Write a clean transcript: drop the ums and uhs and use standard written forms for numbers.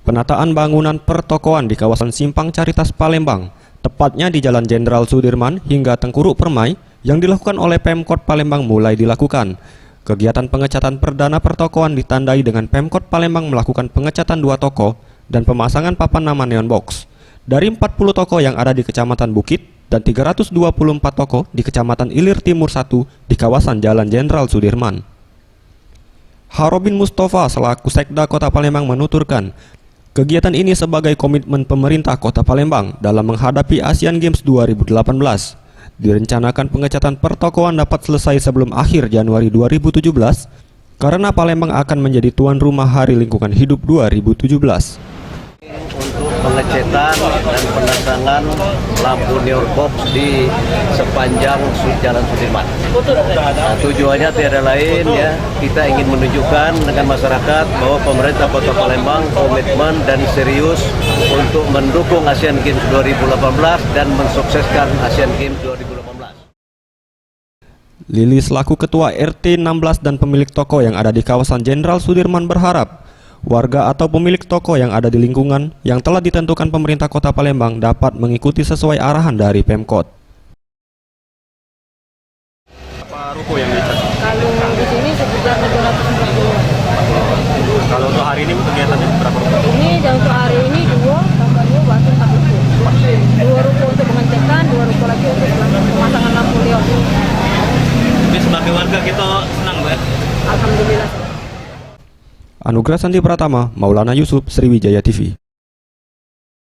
Penataan bangunan pertokoan di kawasan Simpang Caritas Palembang, tepatnya di Jalan Jenderal Sudirman hingga Tengkuruk Permai, yang dilakukan oleh Pemkot Palembang mulai dilakukan. Kegiatan pengecatan perdana pertokoan ditandai dengan Pemkot Palembang melakukan pengecatan 2 toko dan pemasangan papan nama neon box. Dari 40 toko yang ada di Kecamatan Bukit dan 324 toko di Kecamatan Ilir Timur 1 di kawasan Jalan Jenderal Sudirman. Harobin Mustafa selaku Sekda Kota Palembang menuturkan, kegiatan ini sebagai komitmen pemerintah Kota Palembang dalam menghadapi Asian Games 2018. Direncanakan pengecatan pertokoan dapat selesai sebelum akhir Januari 2017 karena Palembang akan menjadi tuan rumah Hari Lingkungan Hidup 2017. Untuk pengecetan dan pemasangan lampu neon box di sepanjang Jalan Sudirman. Nah, tujuannya tiada lain ya, kita ingin menunjukkan dengan masyarakat bahwa pemerintah Kota Palembang komitmen dan serius untuk mendukung Asian Games 2018 dan mensukseskan Asian Games 2018. Lili selaku Ketua RT 16 dan pemilik toko yang ada di kawasan Jenderal Sudirman berharap warga atau pemilik toko yang ada di lingkungan yang telah ditentukan pemerintah Kota Palembang dapat mengikuti sesuai arahan dari Pemkot. Apa ruko yang dicat? Kalau di sini sekitar 740. Kalau untuk hari ini kegiatannya berapa ruko? Ini dan untuk hari ini 2 tambah 2 berarti 4 ruko. 2 ruko untuk pengecetan, 2 ruko lagi untuk pemasangan lampu neon. Jadi sebagai warga kita senang, Mbak? Alhamdulillah. Anugerah Sandi Pratama, Maulana Yusuf, Sriwijaya TV.